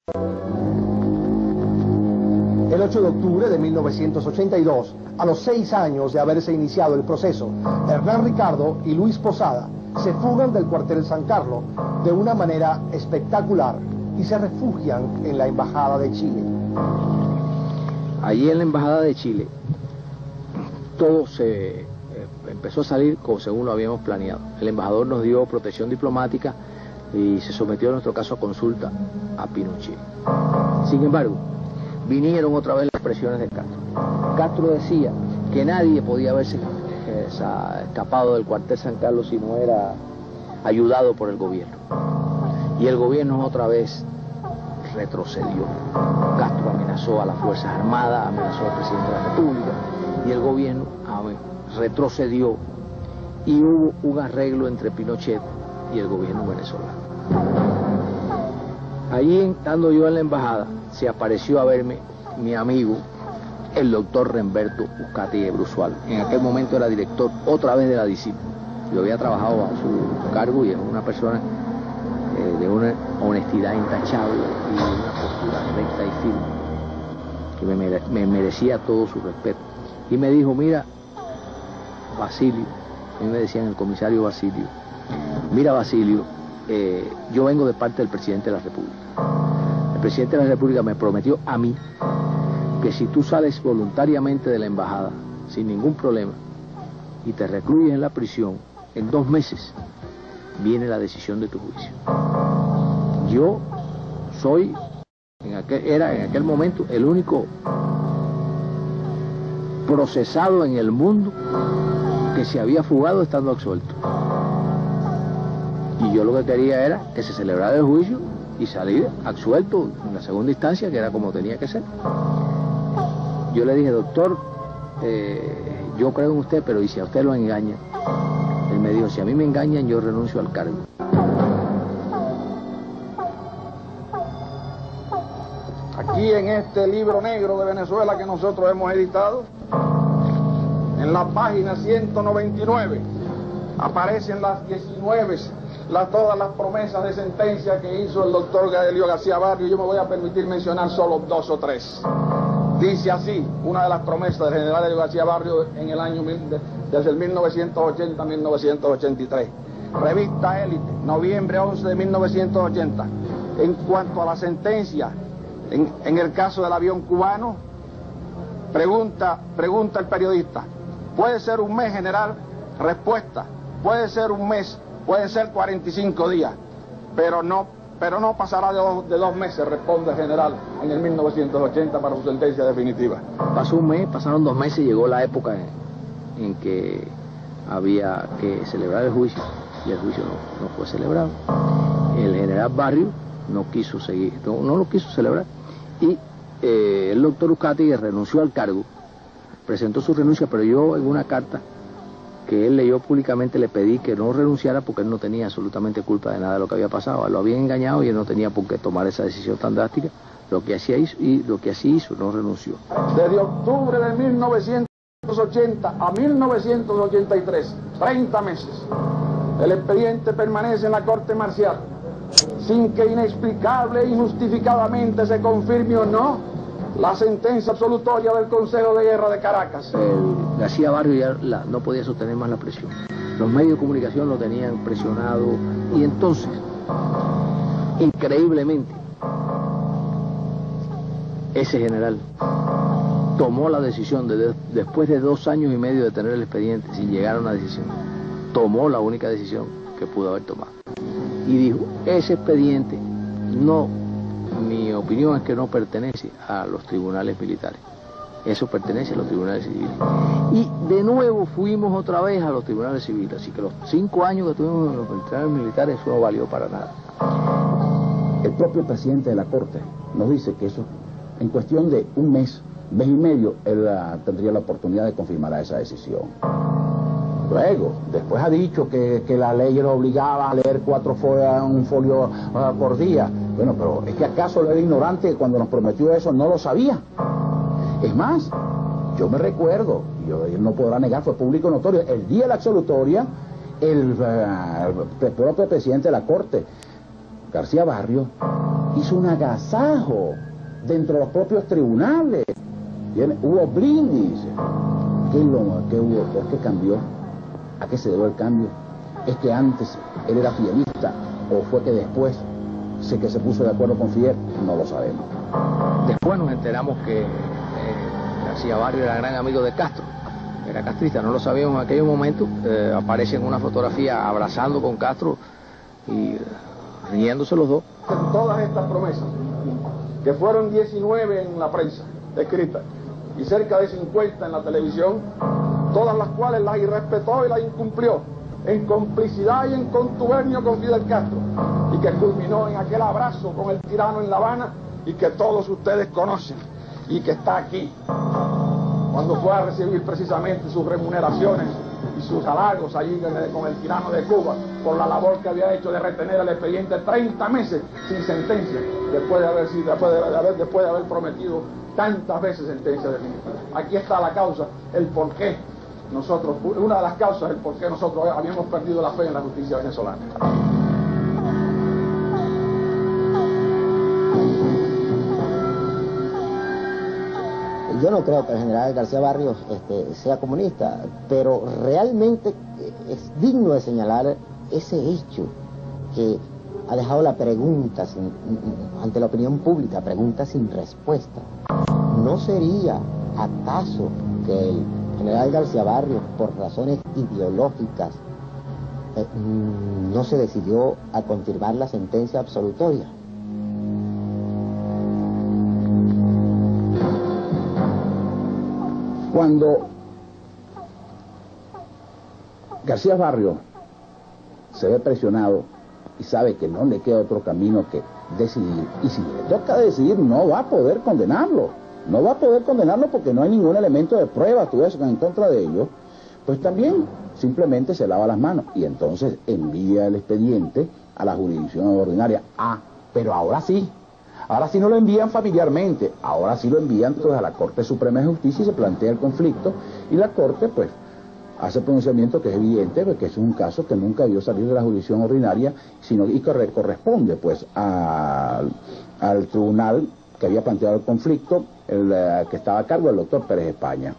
El 8 de octubre de 1982, a los 6 años de haberse iniciado el proceso, Hernán Ricardo y Luis Posada se fugan del cuartel San Carlos de una manera espectacular y se refugian en la Embajada de Chile. Allí en la Embajada de Chile, todo se empezó a salir como según lo habíamos planeado. El embajador nos dio protección diplomática y se sometió en nuestro caso a consulta a Pinochet. Sin embargo, vinieron otra vez las presiones de Castro. Castro decía que nadie podía haberse escapado del cuartel San Carlos si no era ayudado por el gobierno. Y el gobierno otra vez retrocedió. Castro amenazó a las Fuerzas Armadas, amenazó al presidente de la República, y el gobierno retrocedió y hubo un arreglo entre Pinochet y el gobierno venezolano. Allí, estando yo en la embajada, se apareció a verme mi amigo, el doctor Remberto Uzcategui Bruzual. En aquel momento era director otra vez de la DICIP. Yo había trabajado bajo su cargo y es una persona de una honestidad intachable y de una postura recta y firme, que me merecía todo su respeto. Y me dijo, mira, Basilio, a mí me decían el comisario Basilio, mira Basilio, yo vengo de parte del presidente de la República. El presidente de la República me prometió a mí que si tú sales voluntariamente de la embajada, sin ningún problema, y te recluyes en la prisión, en 2 meses viene la decisión de tu juicio. Yo soy, era en aquel momento el único procesado en el mundo que se había fugado estando absuelto. Y yo lo que quería era que se celebrara el juicio y salir absuelto en la segunda instancia, que era como tenía que ser. Yo le dije, doctor, yo creo en usted, pero ¿y si a usted lo engaña? Él me dijo, si a mí me engañan, yo renuncio al cargo. Aquí en este libro negro de Venezuela que nosotros hemos editado, en la página 199, aparecen las 19, todas las promesas de sentencia que hizo el doctor Gaelio García Barrio. Yo me voy a permitir mencionar solo 2 o 3. Dice así, una de las promesas del general Gaelio García Barrio en el año, desde el 1980 a 1983. Revista Élite, noviembre 11 de 1980. En cuanto a la sentencia, en el caso del avión cubano, pregunta el periodista, ¿puede ser un mes, general? Respuesta, puede ser un mes, pueden ser 45 días, pero no pasará de 2 meses, responde el general en el 1980 para su sentencia definitiva. Pasó un mes, pasaron 2 meses y llegó la época en que había que celebrar el juicio, y el juicio no fue celebrado. El general Barrio no quiso seguir, no lo quiso celebrar, y el doctor Uzcategui renunció al cargo, presentó su renuncia, pero yo en una carta que él leyó públicamente le pedí que no renunciara porque él no tenía absolutamente culpa de nada de lo que había pasado. Lo habían engañado y él no tenía por qué tomar esa decisión tan drástica. Lo que así hizo, no renunció. Desde octubre de 1980 a 1983, 30 meses, el expediente permanece en la Corte Marcial, sin que inexplicable e injustificadamente se confirme o no la sentencia absolutoria del Consejo de Guerra de Caracas. García Barrio ya no podía sostener más la presión. Los medios de comunicación lo tenían presionado y entonces, increíblemente, ese general tomó la decisión, después de 2 años y medio de tener el expediente sin llegar a una decisión, tomó la única decisión que pudo haber tomado. Y dijo, ese expediente mi opinión es que no pertenece a los tribunales militares. Eso pertenece a los tribunales civiles. Y de nuevo fuimos otra vez a los tribunales civiles. Así que los 5 años que tuvimos en los tribunales militares, eso no valió para nada. El propio presidente de la Corte nos dice que eso, en cuestión de un mes y medio, él tendría la oportunidad de confirmar esa decisión. Luego, después ha dicho que la ley lo obligaba a leer 4 un folio por día. Bueno, pero es que acaso él era ignorante que cuando nos prometió eso no lo sabía. Es más, yo me recuerdo, él no podrá negar, fue público notorio, el día de la absolutoria, el propio presidente de la Corte, García Barrio, hizo un agasajo dentro de los propios tribunales. Hubo brindis. ¿Qué hubo? ¿Por qué cambió? ¿A qué se debió el cambio? ¿Es que antes él era fidelista o fue que después que se puso de acuerdo con Fidel? No lo sabemos. Después nos enteramos que García Barrio era gran amigo de Castro, era castrista, no lo sabíamos en aquellos momentos. Aparece en una fotografía abrazando con Castro y riéndose los dos. Todas estas promesas, que fueron 19 en la prensa escrita y cerca de 50 en la televisión, todas las cuales las irrespetó y las incumplió, en complicidad y en contubernio con Fidel Castro, y que culminó en aquel abrazo con el tirano en La Habana, y que todos ustedes conocen, y que está aquí, cuando fue a recibir precisamente sus remuneraciones y sus halagos allí con el tirano de Cuba, por la labor que había hecho de retener el expediente 30 meses sin sentencia, después de haber prometido tantas veces sentencia definitiva. Aquí está la causa, el porqué nosotros, una de las causas, el porqué nosotros habíamos perdido la fe en la justicia venezolana. Yo no creo que el general García Barrios sea comunista, pero realmente es digno de señalar ese hecho que ha dejado la pregunta ante la opinión pública, pregunta sin respuesta. ¿No sería acaso que el general García Barrios, por razones ideológicas, no se decidió a confirmar la sentencia absolutoria? Cuando García Barrios se ve presionado y sabe que no le queda otro camino que decidir, y si le toca decidir no va a poder condenarlo, porque no hay ningún elemento de prueba en contra de ellos, pues también simplemente se lava las manos y entonces envía el expediente a la jurisdicción ordinaria. Pero ahora sí no lo envían familiarmente, ahora sí lo envían entonces a la Corte Suprema de Justicia y se plantea el conflicto, y la Corte pues hace pronunciamiento que es evidente, porque es un caso que nunca debió salir de la jurisdicción ordinaria, y que corresponde pues al tribunal que había planteado el conflicto, que estaba a cargo del doctor Pérez España.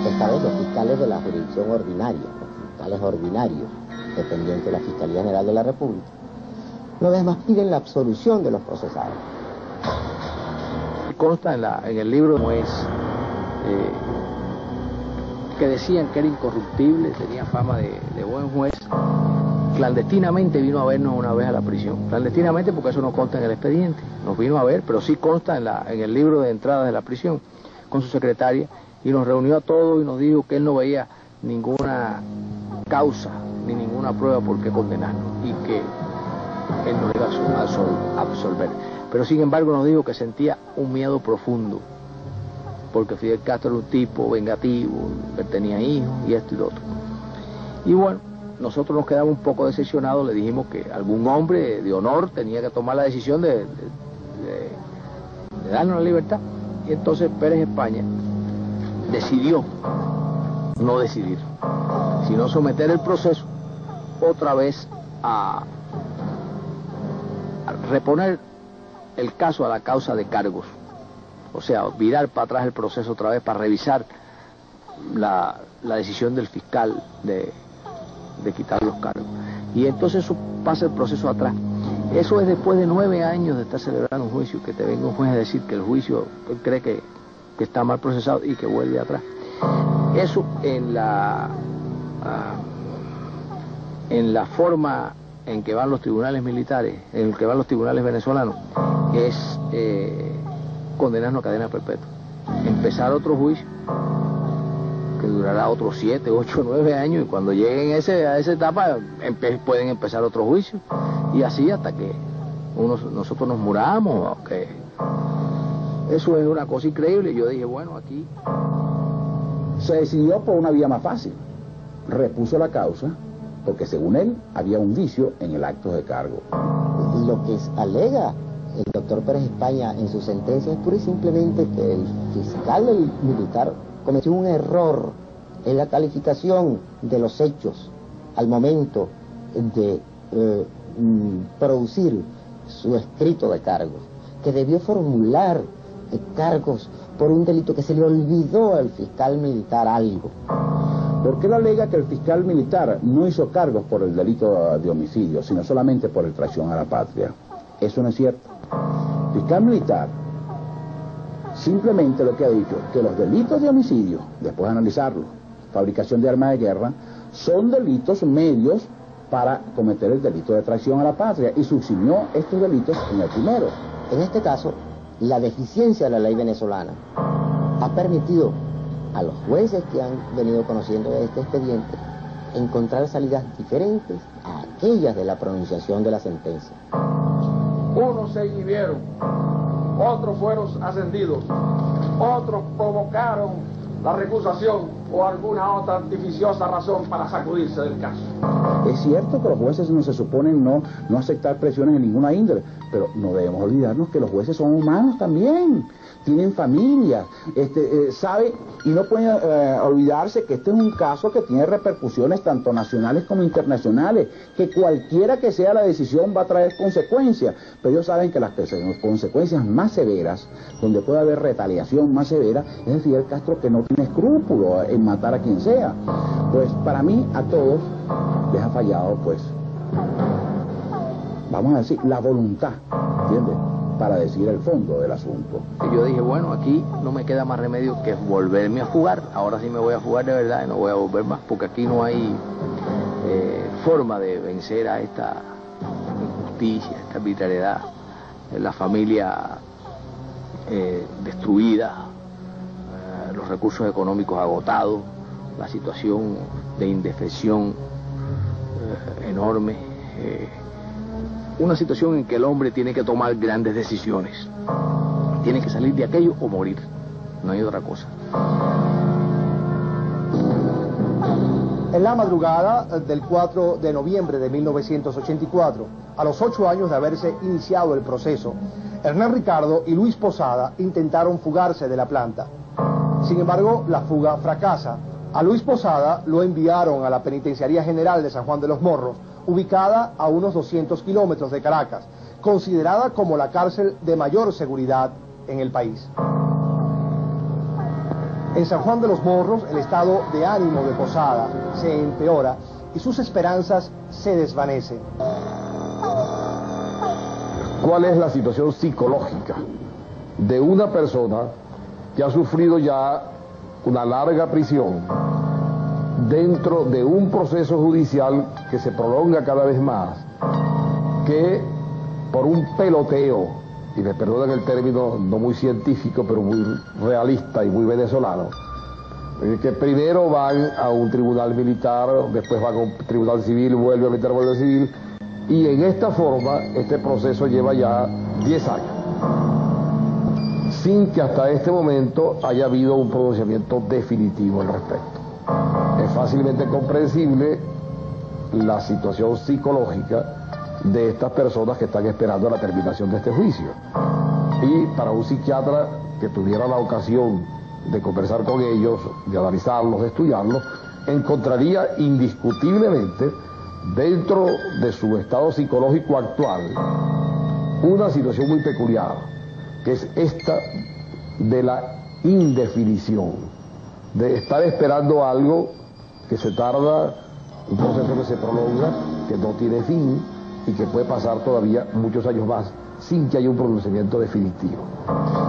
Esta vez los fiscales de la jurisdicción ordinaria, los fiscales ordinarios, dependientes de la Fiscalía General de la República, no además piden la absolución de los procesados. Consta en el libro que decían que era incorruptible, tenía fama de buen juez. Clandestinamente vino a vernos una vez a la prisión, clandestinamente porque eso no consta en el expediente, nos vino a ver, pero sí consta en el libro de entrada de la prisión con su secretaria, y nos reunió a todos y nos dijo que él no veía ninguna causa ni ninguna prueba por qué condenarnos y que él no iba a absolver. Pero sin embargo nos dijo que sentía un miedo profundo, porque Fidel Castro era un tipo vengativo, que tenía hijos y esto y lo otro. Y bueno, nosotros nos quedamos un poco decepcionados, le dijimos que algún hombre de honor tenía que tomar la decisión de darnos la libertad. Y entonces Pérez España decidió no decidir, sino someter el proceso otra vez a reponer el caso a la causa de cargos, o sea, virar para atrás el proceso otra vez para revisar la decisión del fiscal de quitar los cargos. Y entonces eso pasa el proceso atrás. Eso es después de 9 años de estar celebrando un juicio, que te venga un juez a decir que el juicio, él cree que está mal procesado y que vuelve atrás. Eso en la forma en que van los tribunales militares, en el que van los tribunales venezolanos, es condenarnos a cadena perpetua. Empezar otro juicio que durará otros 7, 8, 9 años, y cuando lleguen a esa etapa pueden empezar otro juicio, y así hasta que nosotros nos muramos. Okay. Eso es una cosa increíble. Yo dije, bueno, aquí se decidió por una vía más fácil, repuso la causa, porque según él había un vicio en el acto de cargo. Lo que alega el doctor Pérez España en su sentencia es pura y simplemente que el fiscal militar cometió un error en la calificación de los hechos al momento de producir su escrito de cargos, que debió formular cargos por un delito que se le olvidó al fiscal militar algo. ¿Por qué él alega que el fiscal militar no hizo cargos por el delito de homicidio, sino solamente por el traición a la patria? Eso no es cierto. El fiscal militar simplemente lo que ha dicho, que los delitos de homicidio, después de analizarlo, fabricación de armas de guerra, son delitos medios para cometer el delito de traición a la patria, y subsumió estos delitos en el primero. En este caso, la deficiencia de la ley venezolana ha permitido a los jueces que han venido conociendo este expediente encontrar salidas diferentes a aquellas de la pronunciación de la sentencia. Unos se inhibieron, otros fueron ascendidos, otros provocaron la recusación o alguna otra artificiosa razón para sacudirse del caso. Es cierto que los jueces no se suponen no aceptar presiones de ninguna índole, pero no debemos olvidarnos que los jueces son humanos también, tienen familia, sabe, y no pueden olvidarse que este es un caso que tiene repercusiones tanto nacionales como internacionales, que cualquiera que sea la decisión va a traer consecuencias, pero ellos saben que las consecuencias más severas, donde puede haber retaliación más severa, es el Fidel Castro, que no tiene escrúpulos en matar a quien sea. Pues para mí, a todos les ha fallado, pues, vamos a decir, la voluntad, ¿entiendes?, para decir el fondo del asunto. Y yo dije, bueno, aquí no me queda más remedio que volverme a fugar. Ahora sí me voy a fugar de verdad y no voy a volver más, porque aquí no hay forma de vencer a esta injusticia, esta arbitrariedad, la familia destruida, los recursos económicos agotados, la situación de indefensión enorme, una situación en que el hombre tiene que tomar grandes decisiones, tiene que salir de aquello o morir, no hay otra cosa. En la madrugada del 4 de noviembre de 1984, a los 8 años de haberse iniciado el proceso, Hernán Ricardo y Luis Posada intentaron fugarse de la planta. Sin embargo, la fuga fracasa. A Luis Posada lo enviaron a la Penitenciaría General de San Juan de los Morros, ubicada a unos 200 kilómetros de Caracas, considerada como la cárcel de mayor seguridad en el país. En San Juan de los Morros, el estado de ánimo de Posada se empeora y sus esperanzas se desvanecen. ¿Cuál es la situación psicológica de una persona que ha sufrido ya una larga prisión dentro de un proceso judicial que se prolonga cada vez más, que por un peloteo, y me perdonan el término no muy científico, pero muy realista y muy venezolano, que primero van a un tribunal militar, después van a un tribunal civil, vuelve a meter a civil, y en esta forma este proceso lleva ya 10 años, sin que hasta este momento haya habido un pronunciamiento definitivo al respecto. Es fácilmente comprensible la situación psicológica de estas personas que están esperando la terminación de este juicio. Y para un psiquiatra que tuviera la ocasión de conversar con ellos, de analizarlos, de estudiarlos, encontraría indiscutiblemente dentro de su estado psicológico actual una situación muy peculiar, que es esta de la indefinición, de estar esperando algo que se tarda, un proceso que se prolonga, que no tiene fin y que puede pasar todavía muchos años más sin que haya un pronunciamiento definitivo.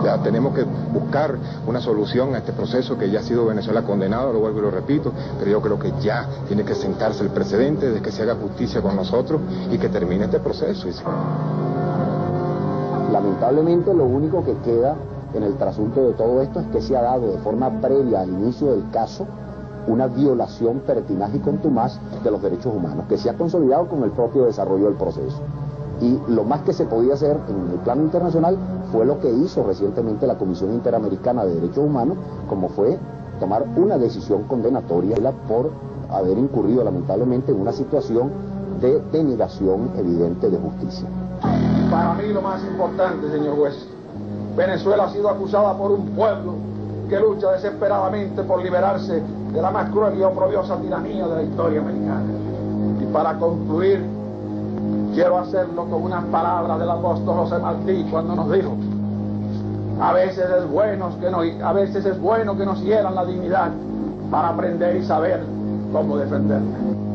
Ya tenemos que buscar una solución a este proceso que ya ha sido Venezuela condenado, lo vuelvo y lo repito, pero yo creo que ya tiene que sentarse el precedente de que se haga justicia con nosotros y que termine este proceso. Lamentablemente lo único que queda en el trasunto de todo esto es que se ha dado de forma previa al inicio del caso una violación pertinaz y contumaz de los derechos humanos, que se ha consolidado con el propio desarrollo del proceso. Y lo más que se podía hacer en el plano internacional fue lo que hizo recientemente la Comisión Interamericana de Derechos Humanos, como fue tomar una decisión condenatoria por haber incurrido lamentablemente en una situación de denegación evidente de justicia. Para mí lo más importante, señor juez, Venezuela ha sido acusada por un pueblo que lucha desesperadamente por liberarse de la más cruel y oprobiosa tiranía de la historia americana. Y para concluir, quiero hacerlo con unas palabras del apóstol José Martí cuando nos dijo: a veces es bueno que nos hieran la dignidad para aprender y saber cómo defenderla.